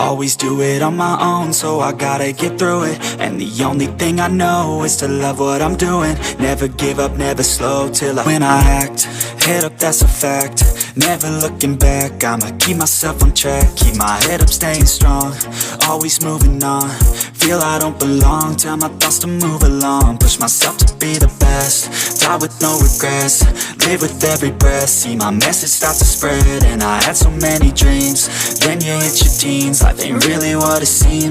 Always do it on my own, so I gotta get through it. And the only thing I know is to love what I'm doing. Never give up, never slow till when I act. Head up, that's a fact. Never looking back, I'ma keep myself on track. Keep my head up, staying strong. Always moving on. Feel I don't belong, tell my thoughts to move along. Push myself to be the best. Die with no regrets. Live with every breath. See my message start to spread. And I had so many dreams. Then you hit your teens. Life ain't really what it seems.